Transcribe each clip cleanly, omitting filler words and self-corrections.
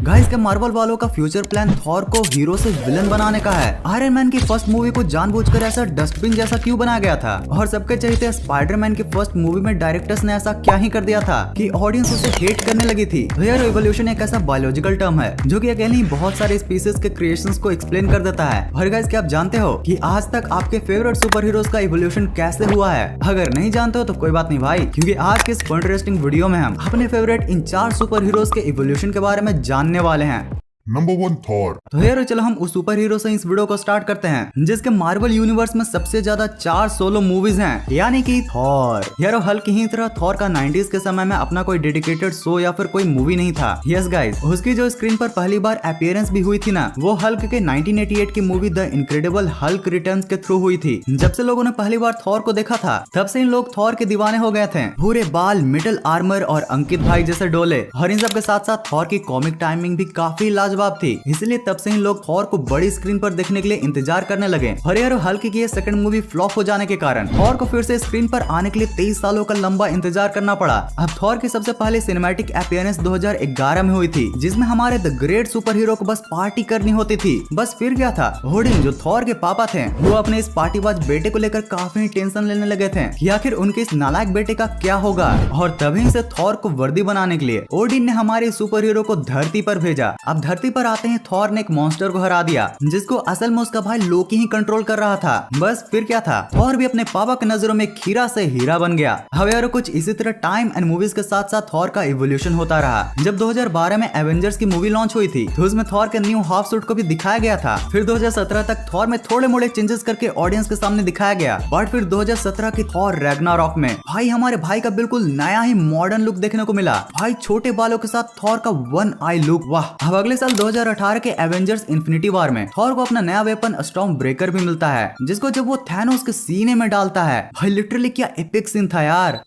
Guys के Marvel वालों का फ्यूचर प्लान थॉर को हीरो से विलन बनाने का है। आयरन मैन की फर्स्ट मूवी को जानबूझकर ऐसा डस्टबिन जैसा क्यों बनाया गया था, और सबके चहेते स्पाइडरमैन की फर्स्ट मूवी में डायरेक्टर्स ने ऐसा क्या ही कर दिया था कि ऑडियंस उसे हेट करने लगी थी। हेयर इवोल्यूशन एक ऐसा बायोलॉजिकल टर्म है जो कि अकेले ही बहुत सारे स्पीसीज के क्रिएशंस को एक्सप्लेन कर देता है। और गाइस क्या आप जानते हो कि आज तक आपके फेवरेट सुपर हीरोज का इवोल्यूशन कैसे हुआ है? अगर नहीं जानते हो तो कोई बात नहीं भाई, क्योंकि आज के इस इंटरेस्टिंग वीडियो में हम अपने फेवरेट इन 4 सुपर हीरोज के इवोल्यूशन के बारे में जानने वाले हैं। Number 1 Thor. तो यार चलो हम उस सुपर हीरो से इस वीडियो को स्टार्ट करते हैं जिसके मार्वल यूनिवर्स में सबसे ज्यादा 4 सोलो मूवीज हैं, यानी कि थॉर। यार हल्क ही तरह थॉर का 90s के समय में अपना कोई डेडिकेटेड शो या फिर कोई मूवी नहीं था। यस गाइस, उसकी जो स्क्रीन पर पहली बार अपीयरेंस भी हुई थी ना, वो हल्क के 1988 की movie the incredible Hulk returns के थ्रू हुई थी। जब से लोगों ने पहली बार थॉर को देखा था तब से इन लोग थॉर के दीवाने हो गए थे। पूरे बाल, मेटल आर्मर और अंकित भाई जैसे डोले, और इन सब के साथ साथ थॉर की कॉमिक टाइमिंग भी काफी लाजवाब थी। इसलिए तब से इन लोग थॉर को बड़ी स्क्रीन पर देखने के लिए इंतजार करने लगे। और यार हल्क की ये सेकंड मूवी फ्लॉप हो जाने के कारण थॉर को फिर से स्क्रीन पर आने के लिए 23 सालों का लंबा इंतजार करना पड़ा। अब थॉर की सबसे पहले सिनेमैटिक अपीयरेंस 2011 में हुई थी, जिसमें हमारे द ग्रेट सुपर हीरो को बस पार्टी करनी होती थी। बस फिर क्या था, ओडिन जो थॉर के पापा थे वो अपने इस पार्टीबाज बेटे को लेकर काफी टेंशन लेने लगे थे कि आखिर उनके इस नालायक बेटे का क्या होगा। और तभी से थॉर को वर्दी बनाने के लिए ओडिन ने हमारे सुपर हीरो को धरती पर भेजा। अब धरती पर आते ही थॉर ने एक मॉन्स्टर को हरा दिया जिसको असल में उसका भाई लोकी ही कंट्रोल कर रहा था। बस फिर क्या था, थॉर भी अपने पापा के नजरों में खीरा से हीरा बन गया। अब यार कुछ इसी तरह टाइम एंड मूवीज के साथ साथ थॉर का इवोल्यूशन होता रहा। जब 2012 में एवेंजर्स की मूवी लॉन्च हुई थी तो उसमें थॉर के न्यू हाफ सूट को भी दिखाया गया था। फिर 2017 तक थॉर में थोड़े मोड़े चेंजेस करके ऑडियंस के सामने दिखाया गया। बट फिर 2017 की थॉर रैग्नारॉक में भाई हमारे भाई का बिल्कुल नया ही मॉडर्न लुक देखने को मिला। भाई छोटे बालों के साथ थॉर का वन आई लुक, वाह। अब अगले साल 2018 के एवेंजर्स इन्फिनिटी वॉर में थॉर को अपना नया वेपन स्टॉर्म ब्रेकर भी मिलता है, जिसको जब वो थैनोस के सीने में डालता है, भाई लिटरली क्या एपिक सीन था यार।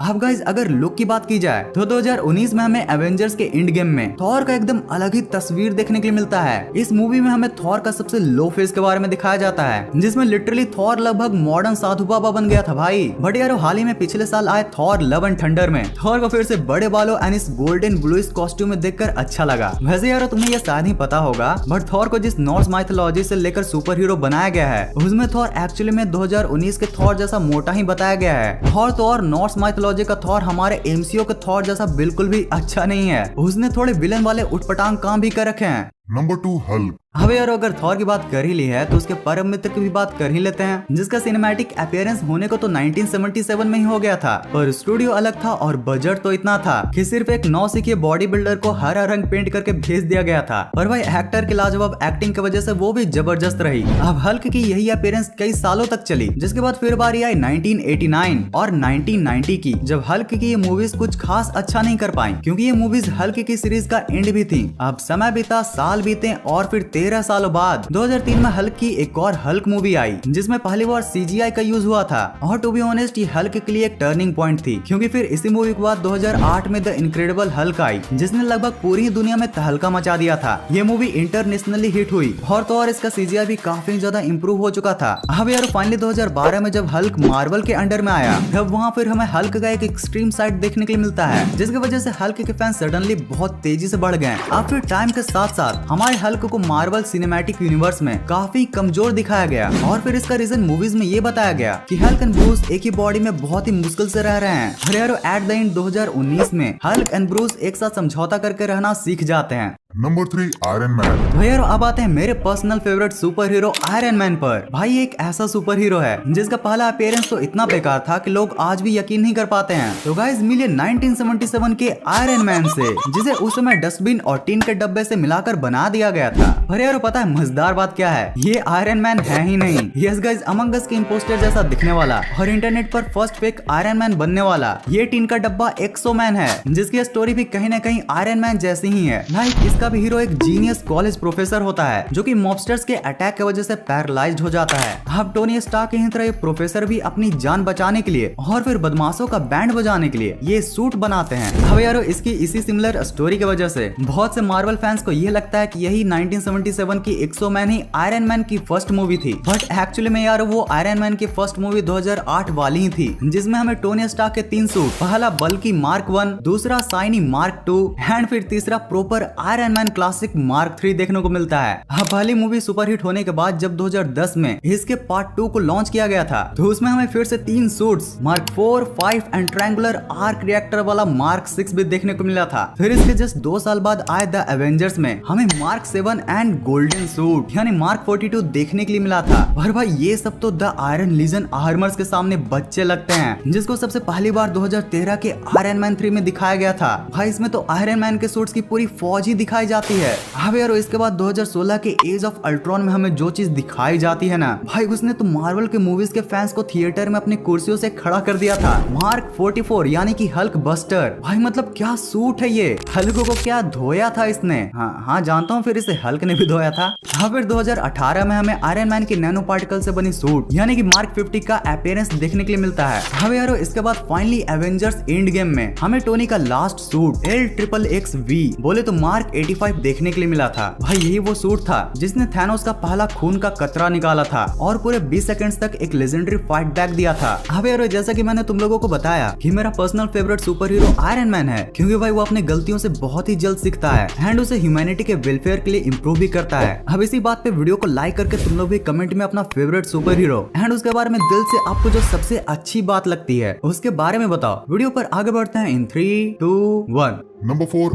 अब गाइस अगर लुक की बात की जाए तो 2019 में हमें एवेंजर्स के एंड गेम में थॉर का एकदम अलग ही तस्वीर देखने के लिए मिलता है। इस मूवी में हमें थॉर का सबसे लो फेस के बारे में दिखाया जाता है, जिसमें लिटरली थॉर लगभग मॉडर्न साधु बाबा बन गया था भाई। बट यार हाल ही में पिछले साल आए थॉर लव एंड थंडर में थॉर को फिर से बड़े बालों एंड इस गोल्डन ब्लूइश कॉस्ट्यूम में देखकर अच्छा लगा। वैसे यार तुम्हें ये शायद ही पता होगा, बट थॉर को जिस नॉर्स माइथोलॉजी से लेकर सुपर हीरो बनाया गया है उसमें थॉर एक्चुअली में 2019 के थॉर जैसा मोटा ही बताया गया है। और नॉर्स माइथोलॉजी का थॉर हमारे एमसीयू के थॉर जैसा बिल्कुल भी अच्छा नहीं है। उसने थोड़े विलन वाले उटपटांग काम भी कर रखे हैं। Number 2 Hulk. अब यार अगर थॉर की बात कर ही ली है तो उसके परम मित्र की भी बात कर ही लेते हैं, जिसका सिनेमैटिक अपीयरेंस होने को तो 1977 में ही हो गया था, पर स्टूडियो अलग था और बजट तो इतना था कि सिर्फ एक नौसिखिए बॉडी बिल्डर को हरा रंग पेंट करके भेज दिया गया था। पर भाई एक्टर की लाजवाब एक्टिंग की वजह से वो भी जबरदस्त रही। अब हल्क की यही अपीयरेंस कई सालों तक चली, जिसके बाद फिर बारी आई 1989 और 1990 की, जब हल्क की ये मूवीज कुछ खास अच्छा नहीं कर पाई, क्योंकि ये मूवीज हल्क की सीरीज का एंड भी थी। अब समय बीता, साल बीते और फिर 13 सालों बाद 2003 में हल्क की एक और हल्क मूवी आई, जिसमें पहली बार सीजीआई का यूज हुआ था। और टू बी ऑनेस्ट ये हल्क के लिए एक टर्निंग पॉइंट थी, क्योंकि फिर इसी मूवी के बाद 2008 में द इनक्रेडिबल हल्क आई, जिसने लगभग पूरी दुनिया में तहलका मचा दिया था। ये मूवी इंटरनेशनली हिट हुई और इसका सीजीआई भी काफी ज्यादा इम्प्रूव हो चुका था। अब यार फाइनली 2012 में जब हल्क मार्वल के अंडर में आया, तब वहाँ फिर हमें हल्क का एक एक्सट्रीम साइड देखने के लिए मिलता है, जिसकी वजह से हल्क के फैंस सडनली बहुत तेजी से बढ़ गए। अब फिर टाइम के साथ साथ हमारे हल्क को मार्वल सिनेमैटिक यूनिवर्स में काफी कमजोर दिखाया गया, और फिर इसका रीजन मूवीज में ये बताया गया कि हल्क एंड ब्रूस एक ही बॉडी में बहुत ही मुश्किल से रह रहे हैं। और यार एट द एंड 2019 में हल्क एंड ब्रूस एक साथ समझौता करके रहना सीख जाते हैं। Number 3 iron man. तो यार अब आते हैं मेरे personal favourite super hero iron man पर। भाई एक ऐसा सुपर हीरो है जिसका पहला अपीयरेंस तो इतना बेकार था कि लोग आज भी यकीन नहीं कर पाते हैं। तो गाइस मिलिए 1977 के आयरन मैन से, जिसे उस समय डस्टबिन और टीन के डब्बे से मिलाकर बना दिया गया था। पर यार पता है मजेदार बात क्या है, ये आयरन मैन है ही नहीं। यस गाइस, अमंग अस के इंपोस्टर जैसा दिखने वाला और इंटरनेट पर फर्स्ट फेक आयरन मैन बनने वाला ये टीन का डब्बा एक्सो मैन है, जिसकी स्टोरी भी कहीं ना कहीं आयरन मैन जैसी ही है। लाइक इसका भी हीरो एक जीनियस कॉलेज प्रोफेसर होता है जो कि मॉबस्टर्स के अटैक की वजह से पैरालाइज्ड हो जाता है। अब टोनी स्टार्क की तरह ये प्रोफेसर भी अपनी जान बचाने के लिए और फिर बदमाशों का बैंड बजाने के लिए ये सूट बनाते हैं। अब यारो इसकी इसी सिमिलर स्टोरी की वजह से बहुत से मार्वल फैंस को ये लगता है कि यही 1977 की एक्सो मैन ही आयरन मैन की फर्स्ट मूवी थी, बट एक्चुअली में यार वो आयरन मैन की फर्स्ट मूवी 2008 वाली ही थी, जिसमें हमें टोनी स्टार्क के 3 सूट, पहला बल्कि मार्क 1, दूसरा शाइनी मार्क 2 एंड फिर तीसरा proper iron man classic mark 3 देखने को मिलता है। अब पहली मूवी सुपरहिट होने के बाद जब 2010 में इसके पार्ट 2 को लॉन्च किया गया था तो उसमें हमें फिर से 3 suits mark 4, 5 and triangular arc reactor वाला मार्क 6 भी देखने को मिला था। फिर इसके जस्ट 2 साल बाद आए द एवेंजर्स में हमें मार्क 7 एंड गोल्डन सूट यानी मार्क 42 देखने के लिए मिला था। और भाई ये सब तो द आयरन लीजन आर्मर्स के सामने बच्चे लगते हैं, जिसको सबसे पहली बार 2013 के आयरन मैन 3 में दिखाया गया था। भाई इसमें तो आयरन मैन के सूट्स की पूरी फौज ही दिखाई जाती है। अब यार इसके बाद 2016 के एज ऑफ अल्ट्रॉन में हमें जो चीज दिखाई जाती है ना भाई, उसने तो मार्वल के मूवीज के फैंस को थिएटर में अपनी कुर्सियों से खड़ा कर दिया था। मार्क 44 यानी कि हल्क बस्टर, भाई मतलब क्या सूट है ये, हल्क को क्या धोया था इसने। हाँ जानता हूँ, फिर इसे हल्क ने भी धोया था। हाँ फिर 2018 में हमें आयरन मैन की नैनो पार्टिकल से बनी सूट यानी कि मार्क 50 का अपीयरेंस देखने के लिए मिलता है। हाँ यारो इसके बाद फाइनली एवेंजर्स एंड गेम में हमें टोनी का लास्ट सूट LXXV बोले तो मार्क 85 देखने के लिए मिला था। भाई यही वो सूट था जिसने थैनोस का पहला खून का कतरा निकाला था और पूरे 20 सेकंड्स तक एक लेजेंडरी फाइट बैक दिया था। अब यार जैसा कि मैंने तुम लोगों को बताया कि मेरा personal favourite super hero iron man है, क्योंकि भाई वो अपने गलतियों से बहुत ही जल्द सीखता है एंड उसे ह्यूमैनिटी के वेलफेयर के लिए इम्प्रूव भी करता है। अब इसी बात पे वीडियो को लाइक करके तुम लोग भी कमेंट में अपना फेवरेट सुपर हीरो एंड उसके बारे में दिल से आपको जो सबसे अच्छी बात लगती है उसके बारे में बताओ। वीडियो पर आगे बढ़ते हैं इन 3, 2, 1। Number 4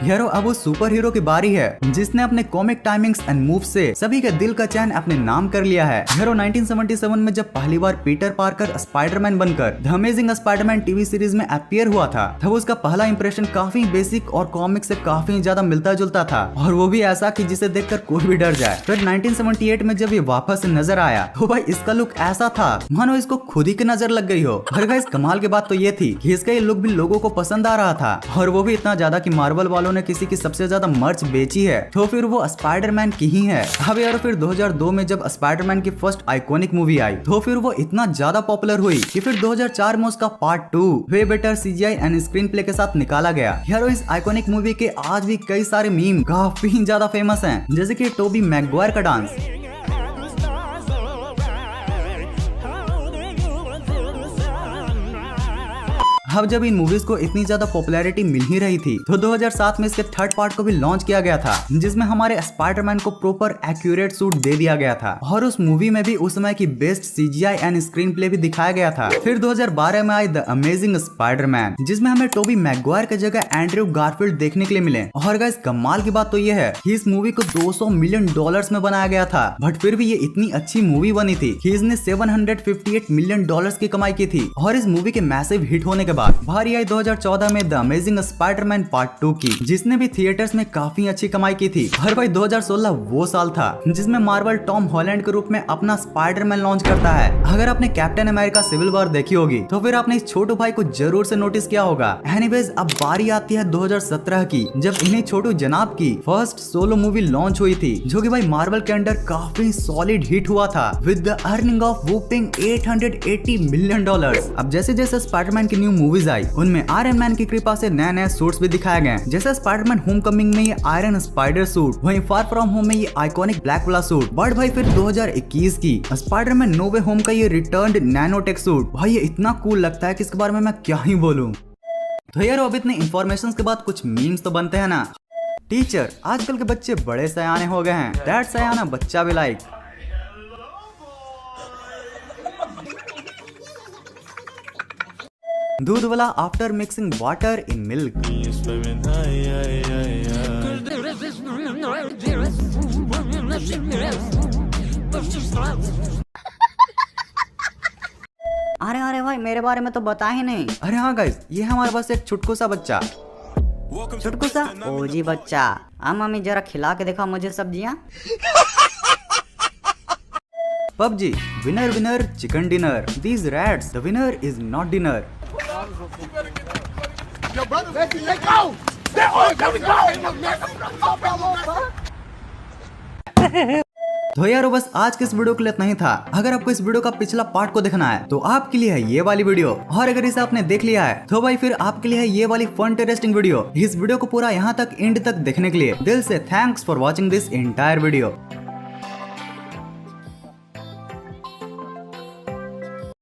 यारो अब वो सुपर हीरो की बारी है जिसने अपने कॉमिक टाइमिंग्स एंड मूव से सभी के दिल का चैन अपने नाम कर लिया है। यारो 1977 में जब पहली बार पीटर पार्कर स्पाइडरमैन बनकर the amazing Spiderman TV series में अपीयर हुआ था, तब उसका पहला इंप्रेशन काफी बेसिक और कॉमिक से काफी ज्यादा मिलता जुलता था, और वो भी ऐसा कि जिसे देखकर कोई भी डर जाए। फिर 1978 में जब ये वापस नजर आया तो भाई इसका लुक ऐसा था मानो इसको खुद ही की नजर लग गई हो। और गाइस कमाल की बात तो ये थी कि इसका ये लुक भी लोगों को पसंद आ रहा था, और वो भी इतना ज्यादा कि मार्वल वालों ने किसी की सबसे ज्यादा मर्च बेची है तो फिर वो स्पाइडरमैन की ही है। अब यार फिर 2002 में जब स्पाइडरमैन की फर्स्ट आइकॉनिक मूवी आई तो फिर वो इतना ज्यादा पॉपुलर हुई कि फिर 2004 में उसका part 2 way better CGI and screen play के साथ निकाला गया। यार इस आइकॉनिक मूवी के आज भी कई सारे मीम काफी ज्यादा फेमस हैं, जैसे कि टोबी मैगवायर का डांस। अब जब इन मूवीज को इतनी ज्यादा पॉपुलैरिटी मिल ही रही थी तो 2007 में इसके थर्ड पार्ट को भी लॉन्च किया गया था, जिसमें हमारे स्पाइडरमैन को प्रॉपर एक्यूरेट सूट दे दिया गया था, और उस मूवी में भी उस समय की best CGI and screen play भी दिखाया गया था। फिर 2012 में आई द अमेजिंग स्पाइडरमैन, जिसमें हमें टोबी मैगवायर की जगह एंड्रयू गारफील्ड देखने के लिए मिले। और गाइस कमाल की बात तो ये है कि इस मूवी को $200 मिलियन में बनाया गया था, बट फिर भी ये इतनी अच्छी मूवी बनी थी कि इसने $758 मिलियन की कमाई की थी। और इस मूवी के मैसिव हिट होने के बाद बारी आई 2014 में द अमेजिंग स्पाइडरमैन पार्ट 2 की, जिसने भी थिएटर्स में काफी अच्छी कमाई की थी। और भाई 2016 वो साल था जिसमें मार्वल टॉम हॉलैंड के रूप में अपना स्पाइडरमैन लॉन्च करता है। अगर आपने कैप्टन अमेरिका सिविल वॉर देखी होगी तो फिर आपने इस छोटू भाई को जरूर से नोटिस किया होगा। एनीवेज अब बारी आती है 2017 की, जब इन्हीं छोटू जनाब की फर्स्ट सोलो मूवी लॉन्च हुई थी, जो कि भाई मार्वल के अंडर काफी सॉलिड हिट हुआ था with the earning of whooping $880 million. अब जैसे जैसे स्पाइडरमैन की न्यू मूवीज आई उनमें आयरन मैन की कृपा से नए नए सूट्स भी दिखाए गए, जैसे स्पाइडरमैन होमकमिंग में ये आयरन स्पाइडर सूट, वहीं फार फ्रॉम होम में ये आइकॉनिक ब्लैक वाला सूट। बट भाई फिर 2021 की स्पाइडरमैन नो वे होम का ये रिटर्न्ड नैनोटेक सूट, भाई ये इतना कूल लगता है कि इसके बारे में मैं क्या ही बोलूं। तो यार अब इतने इन्फॉर्मेशन के बाद कुछ मीम्स तो बनते हैं ना। टीचर, आजकल के बच्चे बड़े सयाने हो गए हैं, दैट सयाना बच्चा भी लाइक। दूध वाला after mixing water in milk. अरे भाई मेरे बारे में तो बता ही नहीं। अरे हाँ गाइस, ये हमारे पास एक छुटकू सा बच्चा। छुटकू सा ओ जी बच्चा, मम्मी जरा खिला के देखा मुझे सब्जियां। PUBG winner winner chicken dinner, these rats the winner is not dinner। तो यारो बस आज के इस वीडियो के लिए इतना ही था। अगर आपको इस वीडियो का पिछला पार्ट को देखना है तो आपके लिए है ये वाली वीडियो, और अगर इसे आपने देख लिया है तो भाई फिर आपके लिए है ये वाली फन इंटरेस्टिंग वीडियो। इस वीडियो को पूरा यहाँ तक एंड तक देखने के लिए दिल से thanks for watching this entire video.